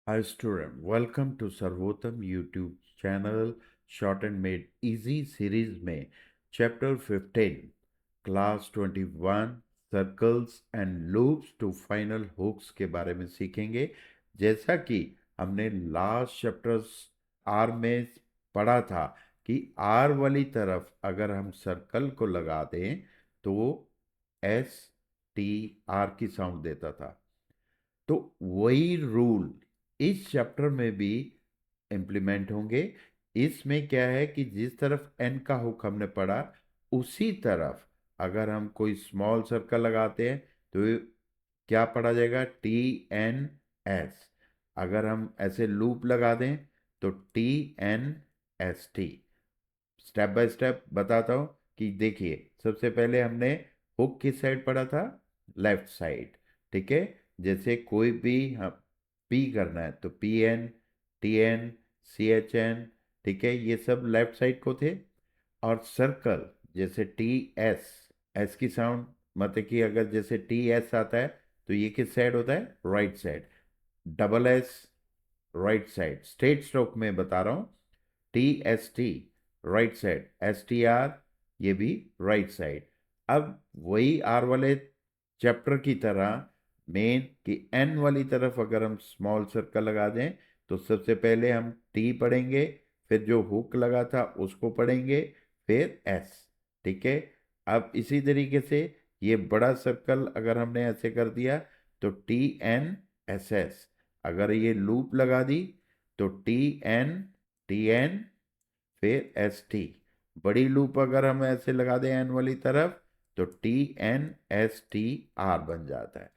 Hi student, welcome to Sarvottam YouTube channel short and made easy series में chapter 15 class 21 circles and loops to final hooks के बारे में सीखेंगे। जैसा कि हमने लास्ट चैप्टर्स आर में पढ़ा था कि आर वाली तरफ अगर हम सर्कल को लगा दें तो एस टी आर की साउंड देता था। तो वही रूल इस चैप्टर में भी इम्प्लीमेंट होंगे। इसमें क्या है कि जिस तरफ एन का हुक हमने पढ़ा उसी तरफ अगर हम कोई स्मॉल सर्कल लगाते हैं तो ये क्या पढ़ा जाएगा, टी एन एस। अगर हम ऐसे लूप लगा दें तो T N S T. Step by step बताता हूं कि देखिए, सबसे पहले हमने हुक किस साइड पढ़ा था, लेफ्ट साइड। ठीक है, जैसे कोई भी हम पी करना है तो P N, T N, C H N, ठीक है, ये सब लेफ्ट साइड को थे। और सर्कल जैसे टी एस, एस की साउंड मतलब कि अगर जैसे टी एस आता है तो ये किस साइड होता है, right side. Double S right side, straight stroke में बता रहा हूँ। T S T right side, S T are ये भी राइट साइड। अब वही आर वाले चैप्टर की तरह मेन कि एन वाली तरफ अगर हम स्मॉल सर्कल लगा दें तो सबसे पहले हम टी पढ़ेंगे, फिर जो हुक लगा था उसको पढ़ेंगे, फिर एस। ठीक है। अब इसी तरीके से ये बड़ा सर्कल अगर हमने ऐसे कर दिया तो टी एन एस एस। अगर ये लूप लगा दी तो टी एन फिर एस टी। बड़ी लूप अगर हम ऐसे लगा दें एन वाली तरफ तो T N S T R बन जाता है।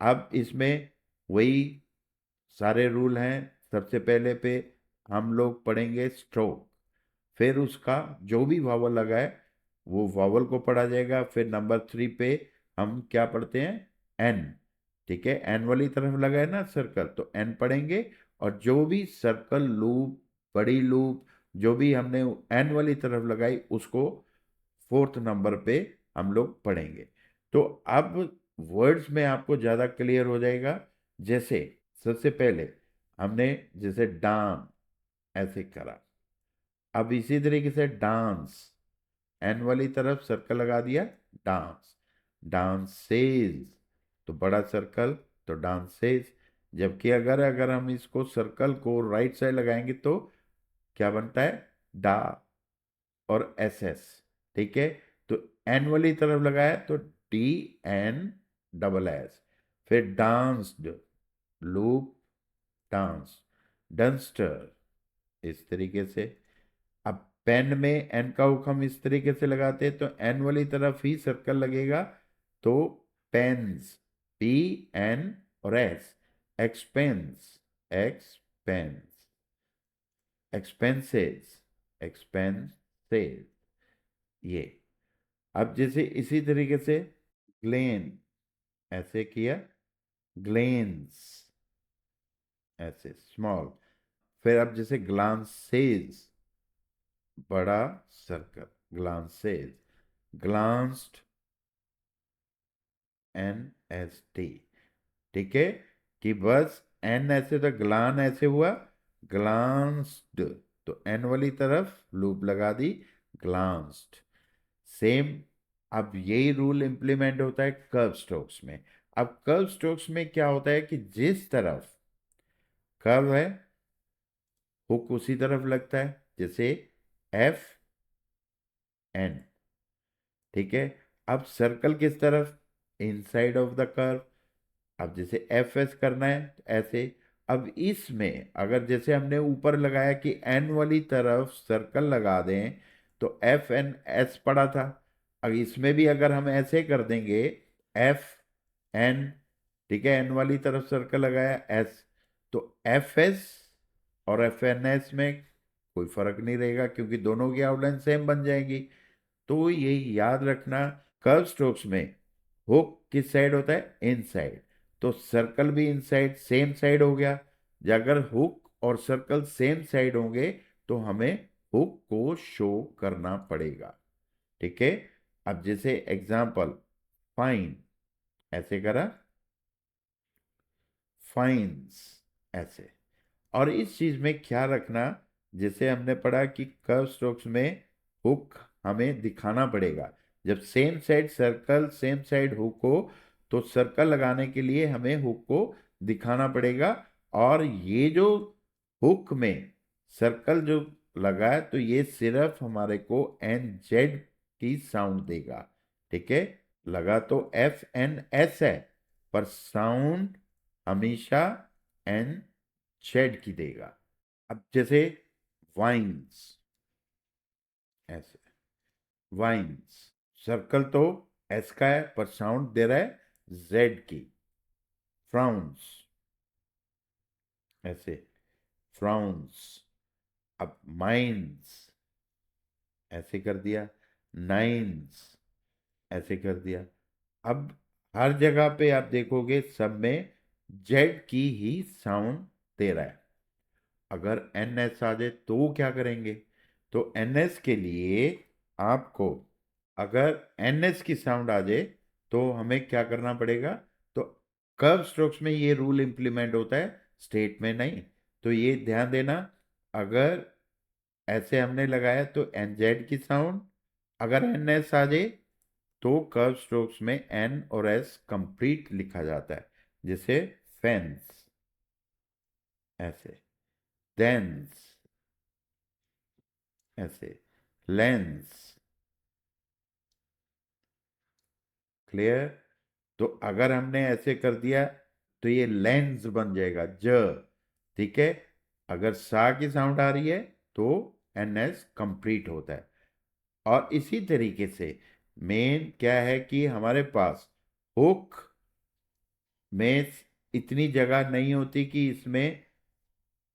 अब इसमें वही सारे रूल हैं। सबसे पहले पे हम लोग पढ़ेंगे स्ट्रोक, फिर उसका जो भी वावल लगा है वो वावल को पढ़ा जाएगा। फिर नंबर 3 पे हम क्या पढ़ते हैं, एन। ठीक है, एन वाली तरफ लगा है ना सर्कल तो एन पढ़ेंगे। और जो भी सर्कल लूप, बड़ी लूप जो भी हमने एन वाली तरफ लगाई उसको फोर्थ नंबर पे हम लोग पढ़ेंगे। तो अब वर्ड्स में आपको ज़्यादा क्लियर हो जाएगा। जैसे सबसे पहले हमने जैसे डांस ऐसे करा, अब इसी तरीके से डांस, एन वाली तरफ सर्कल लगा दिया, डांस। डांसेज तो बड़ा सर्कल तो डांसेज। जबकि अगर अगर हम इसको सर्कल को राइट साइड लगाएंगे तो क्या बनता है, डा और एस एस। ठीक है, तो एन वाली तरफ लगाया तो डी एन डबल एस। फिर डांस्ड, लूप, डांस, डंस्टर, इस तरीके से। अब पेन में एन का हुक हम इस तरीके से लगाते हैं तो एन वाली तरफ ही सर्कल लगेगा तो पेन्स, पी एन और S. Expense, expense, expenses, expenses, ये। अब जैसे इसी तरीके से ग्लेन ऐसे किया, ग्लेन्स ऐसे स्मॉल। फिर अब जैसे ग्लांसेज बड़ा circle, glances, glanced, N S T. ठीक है, कि बस एन ऐसे तो ग्लान ऐसे हुआ, ग्लांस्ड तो एन वाली तरफ लूप लगा दी, ग्लांस्ड। सेम। अब यही रूल इंप्लीमेंट होता है कर्व स्ट्रोक्स में। अब कर्व स्ट्रोक्स में क्या होता है कि जिस तरफ कर्व है हुक उसी तरफ लगता है, जैसे एफ एन। ठीक है, अब सर्कल किस तरफ, इनसाइड ऑफ द कर्व। अब जैसे एफ एस करना है तो ऐसे। अब इसमें अगर जैसे हमने ऊपर लगाया कि एन वाली तरफ सर्कल लगा दें तो एफ एन एस पड़ा था। अब इसमें भी अगर हम ऐसे कर देंगे, एफ एन, ठीक है, एन वाली तरफ सर्कल लगाया एस, तो एफ एस और एफ एन एस में कोई फर्क नहीं रहेगा क्योंकि दोनों की आउटलाइन सेम बन जाएगी। तो ये याद रखना, कर्व स्ट्रोक्स में हुक किस साइड होता है, इन साइड। तो सर्कल भी इन साइड सेम साइड हो गया। अगर हुक और सर्कल सेम साइड होंगे तो हमें हुक को शो करना पड़ेगा। ठीक है, अब जैसे एग्जांपल फाइन ऐसे करा, फाइन्स ऐसे। और इस चीज में ख्याल रखना, जैसे हमने पढ़ा कि कर्व स्ट्रोक्स में हुक हमें दिखाना पड़ेगा। जब same side circle same side hook हो तो सर्कल लगाने के लिए हमें हुक को दिखाना पड़ेगा। और ये जो हुक में सर्कल जो लगा है तो ये सिर्फ हमारे को एन जेड की साउंड देगा। ठीक है, लगा तो एफ एन एस है, पर साउंड हमेशा एन जेड की देगा। अब जैसे वाइन्स, ऐसे वाइन्स, सर्कल तो एस का है पर साउंड दे रहा है जेड की। फ्राउंस, ऐसे फ्राउंस। अब माइंस, ऐसे कर दिया। नाइन्स, ऐसे कर दिया। अब हर जगह पे आप देखोगे सब में जेड की ही साउंड दे रहा है। अगर एन एस आ जाए तो क्या करेंगे? तो एन एस के लिए आपको, अगर एन एस की साउंड आ जाए तो हमें क्या करना पड़ेगा? तो कर्व स्ट्रोक्स में ये रूल इंप्लीमेंट होता है, स्टेट में नहीं। तो ये ध्यान देना, अगर ऐसे हमने लगाया तो एन जेड की साउंड, अगर एन एस आ जाए तो कर्व स्ट्रोक्स में एन और एस कंप्लीट लिखा जाता है। जैसे फेंस, ऐसे देंस, ऐसे लेंस। क्लियर? तो अगर हमने ऐसे कर दिया तो ये लेंस बन जाएगा ज। ठीक है, अगर सा की साउंड आ रही है तो एन एस कंप्लीट होता है। और इसी तरीके से मेन क्या है कि हमारे पास हुक में इतनी जगह नहीं होती कि इसमें,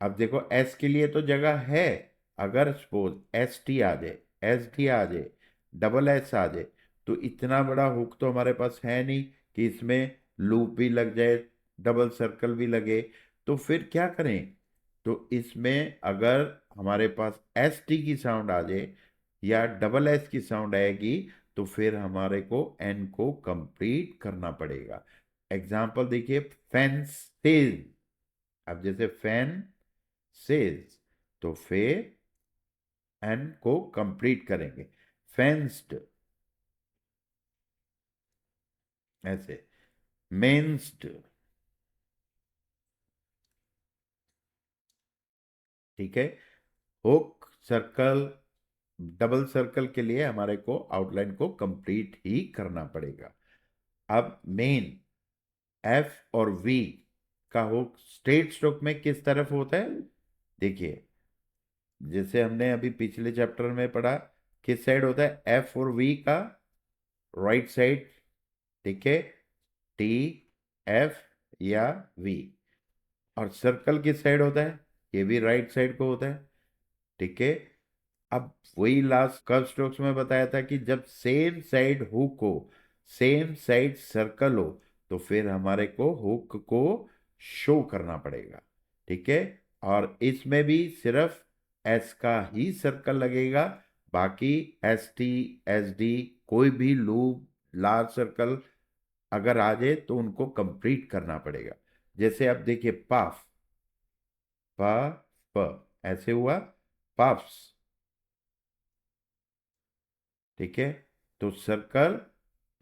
अब देखो एस के लिए तो जगह है। अगर सपोज एस टी आ जाए, एस टी आ जाए, डबल एस आ जाए, तो इतना बड़ा हुक तो हमारे पास है नहीं कि इसमें लूप भी लग जाए, डबल सर्कल भी लगे। तो फिर क्या करें? तो इसमें अगर हमारे पास एस टी की साउंड आ जाए या डबल एस की साउंड आएगी तो फिर हमारे को एन को कंप्लीट करना पड़ेगा। एग्जाम्पल देखिए, फेंसेज। अब जैसे फैन सेज, तो फिर एन को कंप्लीट करेंगे। फेंस्ड, ऐसे मेंस्ड। ठीक है, हुक सर्कल डबल सर्कल के लिए हमारे को आउटलाइन को कंप्लीट ही करना पड़ेगा। अब मेन एफ और वी का हुक स्ट्रेट स्ट्रोक में किस तरफ होता है? देखिए, जैसे हमने अभी पिछले चैप्टर में पढ़ा, किस साइड होता है एफ और वी का? Right side. ठीक है, टी, एफ या वी। और सर्कल किस साइड होता है? ये भी राइट साइड को होता है। ठीक है, अब वही लास्ट कर्व स्ट्रोक्स में बताया था कि जब सेम साइड हुक हो, सेम साइड सर्कल हो, तो फिर हमारे को हुक को शो करना पड़ेगा। ठीक है, और इसमें भी सिर्फ एस का ही सर्कल लगेगा। बाकी एस टी, एस डी, कोई भी लूप, लार्ज सर्कल अगर आ जाए तो उनको कंप्लीट करना पड़ेगा। जैसे आप देखिए, पफ, प, प, ऐसे हुआ पफ्स। ठीक है, तो सर्कल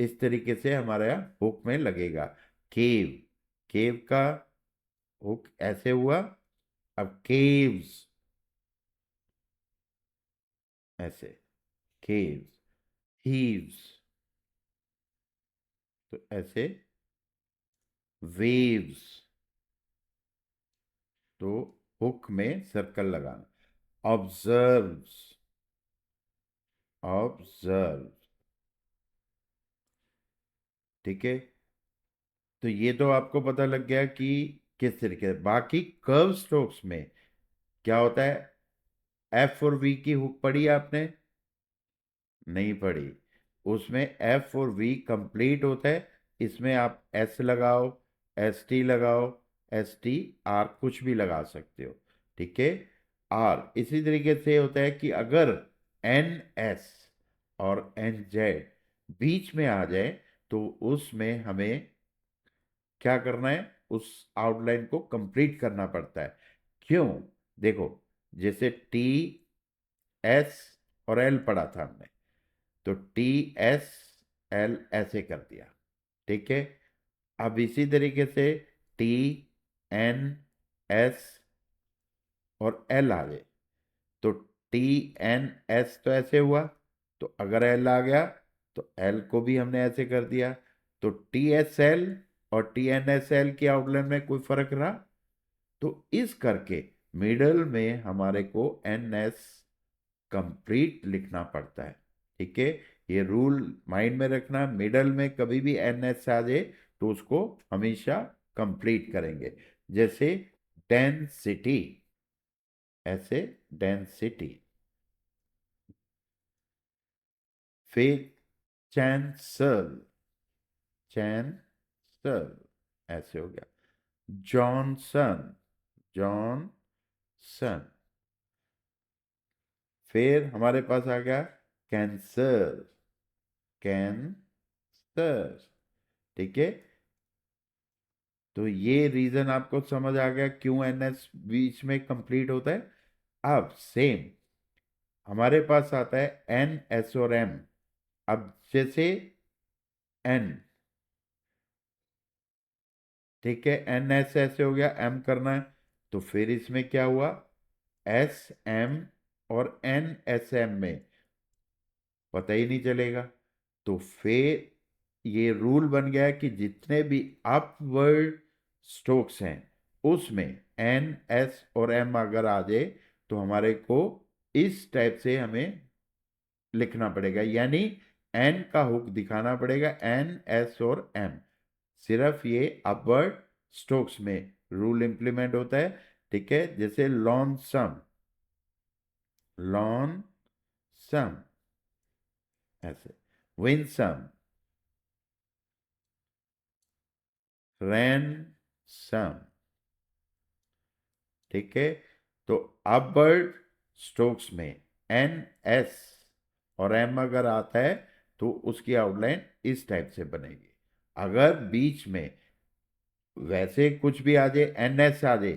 इस तरीके से हमारे यहाँ हुक में लगेगा। केव, केव का हुक ऐसे हुआ। अब केव्स, ऐसे केव्स। हीव्स, तो ऐसे वेव्स। तो हुक में सर्कल लगाना। Observes, observe. ठीक है, तो ये तो आपको पता लग गया कि किस तरीके से। बाकी कर्व स्ट्रोक्स में क्या होता है? एफ और वी की हुक पढ़ी आपने? नहीं पढ़ी। उसमें एफ और वी कंप्लीट होता है। इसमें आप एस लगाओ, एस टी लगाओ, एस टी आर कुछ भी लगा सकते हो। ठीक है, आर इसी तरीके से होता है कि अगर एन एस और एन जेड बीच में आ जाए तो उसमें हमें क्या करना है? उस आउटलाइन को कंप्लीट करना पड़ता है। क्यों? देखो, जैसे टी एस और एल पढ़ा था हमने, तो टी एस एल ऐसे कर दिया, ठीक है। अब इसी तरीके से टी एन एस और एल आ जाए, तो टी एन एस तो ऐसे हुआ, तो अगर एल आ गया तो एल को भी हमने ऐसे कर दिया। तो टी एस एल और टी एन एस एल की आउटलाइन में कोई फर्क रहा? तो इस करके मिडल में हमारे को एन एस कंप्लीट लिखना पड़ता है, ठीक है। ये रूल माइंड में रखना, मिडल में कभी भी एन एस आ जाए तो उसको हमेशा कंप्लीट करेंगे। जैसे डेंसिटी, ऐसे डेंसिटी। फिर चैंसल, चैंसल ऐसे हो गया। Johnson, Johnson. फिर हमारे पास आ गया कैंसर, कैंसर, ठीक है। तो ये रीजन आपको समझ आ गया क्यों एनएस बीच में कंप्लीट होता है। अब सेम हमारे पास आता है एन एस और एम। अब जैसे एन, ठीक है, एन एस ऐसे हो गया, एम करना है, तो फिर इसमें क्या हुआ, एस एम और एन एस एम में पता ही नहीं चलेगा। तो फिर ये रूल बन गया कि जितने भी अपवर्ड स्ट्रोक्स हैं उसमें एन एस और एम अगर आ जाए तो हमारे को इस टाइप से हमें लिखना पड़ेगा, यानी एन का हुक दिखाना पड़ेगा, एन एस और एम। सिर्फ ये अपवर्ड स्ट्रोक्स में रूल इंप्लीमेंट होता है, ठीक है। जैसे लॉन सम, लॉन सम ऐसे, विन सम, रैन सम, ठीक है। तो अपवर्ड स्ट्रोक्स में एन एस और एम अगर आता है तो उसकी आउटलाइन इस टाइप से बनेगी। अगर बीच में वैसे कुछ भी आ जाए, एन एस आ जाए,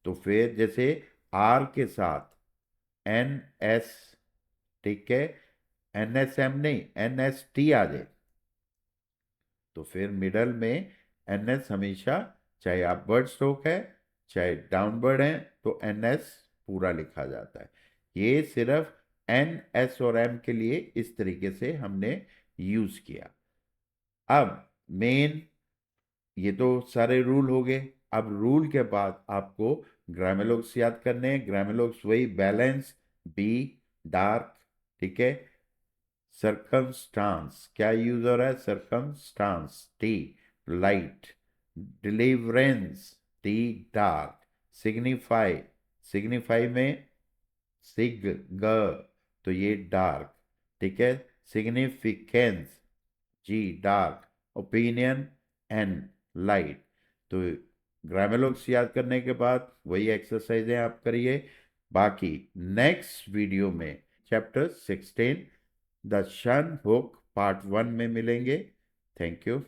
तो फिर जैसे आर के साथ एन एस, ठीक है, एन एस एम नहीं, एन एस टी आ जाए, तो फिर मिडल में एन एस हमेशा, चाहे अपवर्ड स्ट्रोक है चाहे डाउनवर्ड है, तो एन एस पूरा लिखा जाता है। ये सिर्फ एन एस और एम के लिए इस तरीके से हमने यूज किया। अब मेन, ये तो सारे रूल हो गए। अब रूल के बाद आपको ग्रामेलोग्स याद करने हैं। ग्रामेलोग्स वही बैलेंस, बी, डार्क, ठीक है। सरकमस्टांस क्या यूज हो रहा है, circumstance, T, light, deliverance, T, dark, signify, signify में सिग, ग, तो ये डार्क, ठीक है। सिग्निफिकेंस, जी, डार्क, ओपिनियन, एन, लाइट। तो ग्रामेलोग्स याद करने के बाद वही एक्सरसाइजें आप करिए। बाकी नेक्स्ट वीडियो में चैप्टर 16 द शन हुक पार्ट 1 में मिलेंगे। Thank you.